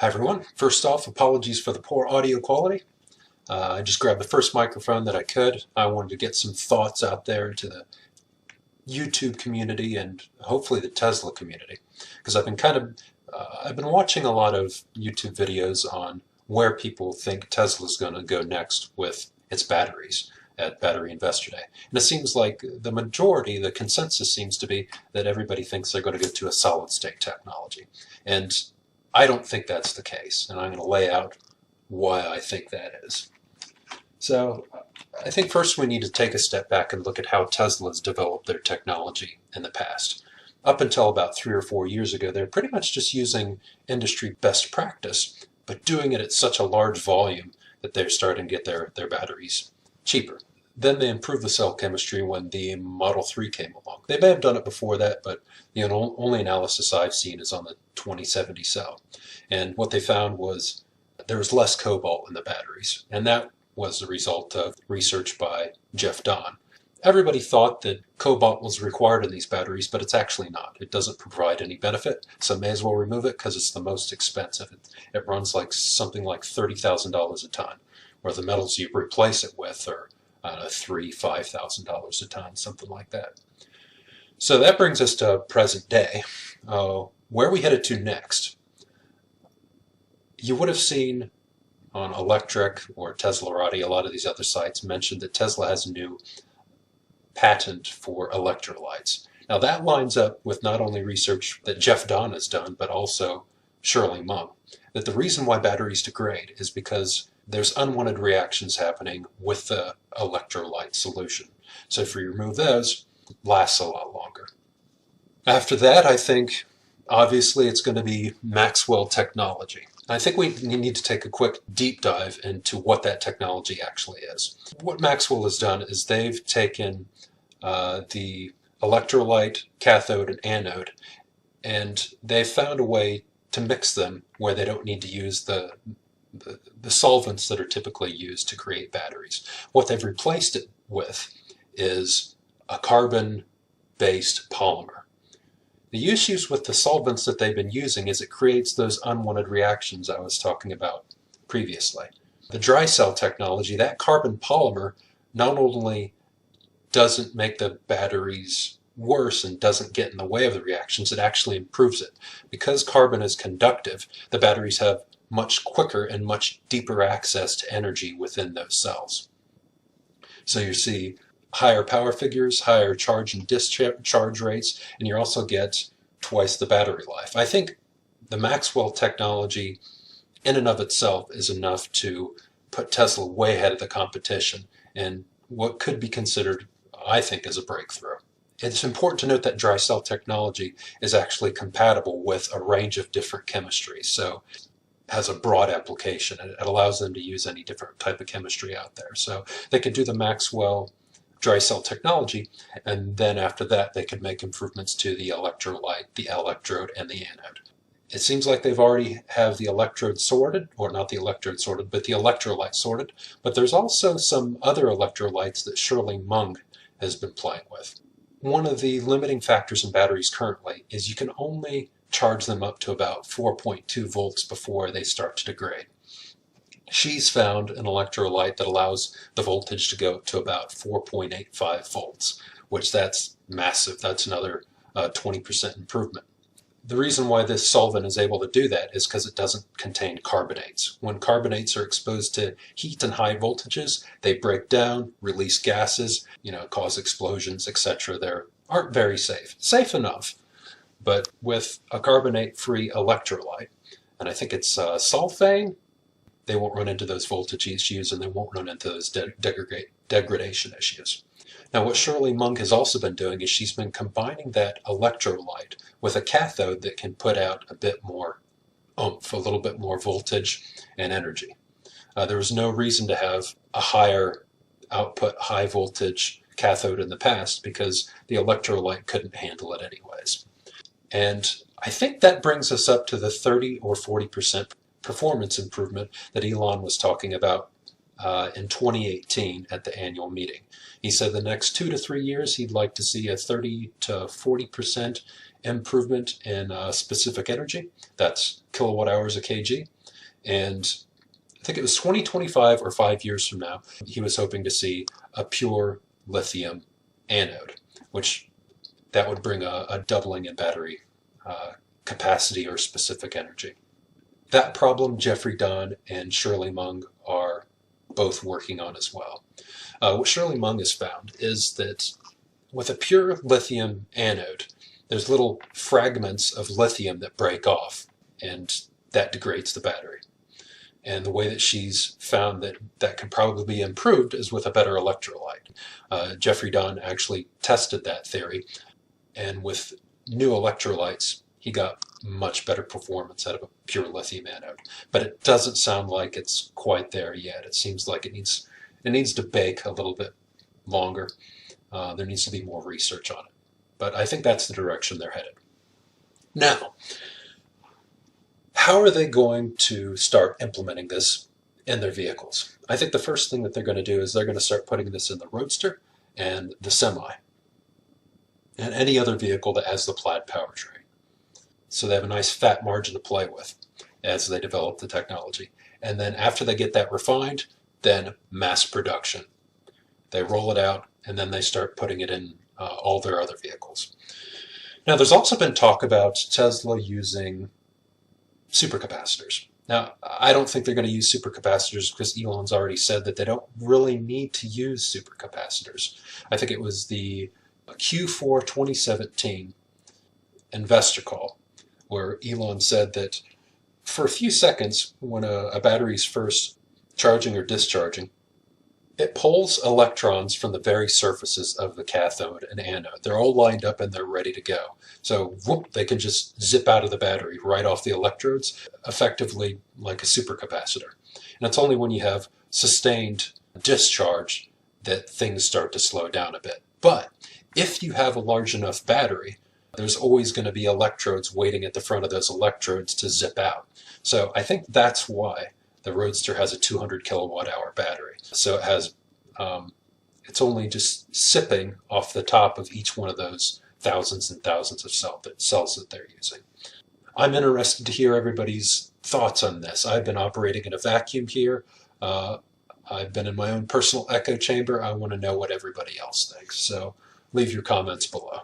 Hi everyone. First off, apologies for the poor audio quality. I just grabbed the first microphone that I could. I wanted to get some thoughts out there to the YouTube community and hopefully the Tesla community, because I've been watching a lot of YouTube videos on where people think Tesla's going to go next with its batteries at Battery Investor Day. And it seems like the consensus seems to be that everybody thinks they're going to go to a solid state technology. And I don't think that's the case, and I'm going to lay out why I think that is. So I think first we need to take a step back and look at how Tesla's developed their technology in the past. Up until about 3 or 4 years ago, they're pretty much just using industry best practice, but doing it at such a large volume that they're starting to get their batteries cheaper. Then they improved the cell chemistry when the Model 3 came along. They may have done it before that, but the only analysis I've seen is on the 2070 cell. And what they found was there was less cobalt in the batteries, and that was the result of research by Jeff Dahn. Everybody thought that cobalt was required in these batteries, but it's actually not. It doesn't provide any benefit, so may as well remove it because it's the most expensive. It runs like something like $30,000 a ton, where the metals you replace it with are $3,000–$5,000 a ton, something like that. So that brings us to present day. Where are we headed to next? You would have seen on Electric or Teslarati, a lot of these other sites mentioned that Tesla has a new patent for electrolytes. Now that lines up with not only research that Jeff Dahn has done, but also Shirley Meng, that the reason why batteries degrade is because there's unwanted reactions happening with the electrolyte solution. So if we remove those, it lasts a lot longer. After that, I think obviously it's going to be Maxwell technology. I think we need to take a quick deep dive into what that technology actually is. What Maxwell has done is they've taken the electrolyte, cathode, and anode, and they've found a way to mix them where they don't need to use the solvents that are typically used to create batteries. What they've replaced it with is a carbon-based polymer. The issues with the solvents that they've been using is it creates those unwanted reactions I was talking about previously. The dry cell technology, that carbon polymer not only doesn't make the batteries worse and doesn't get in the way of the reactions, it actually improves it. Because carbon is conductive, the batteries have much quicker and much deeper access to energy within those cells. So you see higher power figures, higher charge and discharge rates, and you also get twice the battery life. I think the Maxwell technology in and of itself is enough to put Tesla way ahead of the competition and what could be considered, I think, as a breakthrough. It's important to note that dry cell technology is actually compatible with a range of different chemistries, so it has a broad application and it allows them to use any different type of chemistry out there. So they could do the Maxwell dry cell technology, and then after that they could make improvements to the electrolyte, the electrode, and the anode. It seems like they've already have the electrode sorted, or not the electrode sorted, but the electrolyte sorted, but there's also some other electrolytes that Shirley Meng has been playing with. One of the limiting factors in batteries currently is you can only charge them up to about 4.2 volts before they start to degrade. She's found an electrolyte that allows the voltage to go to about 4.85 volts, which that's massive. That's another 20% improvement. The reason why this solvent is able to do that is because it doesn't contain carbonates. When carbonates are exposed to heat and high voltages, they break down, release gases, cause explosions, etc. They aren't very safe. Safe enough, but with a carbonate-free electrolyte, and I think it's sulfane, they won't run into those voltage issues and they won't run into those degradation issues. Now what Shirley Meng has also been doing is she's been combining that electrolyte with a cathode that can put out a bit more oomph, a little bit more voltage and energy. There was no reason to have a higher output, high voltage cathode in the past because the electrolyte couldn't handle it anyways. And I think that brings us up to the 30 or 40% performance improvement that Elon was talking about in 2018 at the annual meeting. He said the next 2 to 3 years he'd like to see a 30 to 40% improvement in specific energy. That's kilowatt hours a kg. And I think it was 2025 or 5 years from now, he was hoping to see a pure lithium anode, which that would bring a doubling in battery capacity or specific energy. That problem Jeffrey Dunn and Shirley Meng are both working on as well. What Shirley Meng has found is that with a pure lithium anode, there's little fragments of lithium that break off, and that degrades the battery. And the way that she's found that that can probably be improved is with a better electrolyte. Jeffrey Dunn actually tested that theory, and with new electrolytes, he got much better performance out of a pure lithium anode. But it doesn't sound like it's quite there yet. It seems like it needs to bake a little bit longer. There needs to be more research on it. But I think that's the direction they're headed. Now, how are they going to start implementing this in their vehicles? I think the first thing that they're going to do is they're going to start putting this in the Roadster and the Semi and any other vehicle that has the plaid powertrain. So they have a nice fat margin to play with as they develop the technology. And then after they get that refined, then mass production. They roll it out, and then they start putting it in all their other vehicles. Now, there's also been talk about Tesla using supercapacitors. Now, I don't think they're going to use supercapacitors because Elon's already said that they don't really need to use supercapacitors. I think it was the Q4 2017 investor call where Elon said that for a few seconds when a battery's first charging or discharging, it pulls electrons from the very surfaces of the cathode and anode. They're all lined up and they're ready to go. So whoop, they can just zip out of the battery right off the electrodes, effectively like a supercapacitor. And it's only when you have sustained discharge that things start to slow down a bit. But if you have a large enough battery, there's always going to be electrodes waiting at the front of those electrodes to zip out. So I think that's why the Roadster has a 200 kilowatt hour battery. So it has, it's only just sipping off the top of each one of those thousands and thousands of cells that they're using. I'm interested to hear everybody's thoughts on this. I've been operating in a vacuum here. I've been in my own personal echo chamber. I want to know what everybody else thinks. So leave your comments below.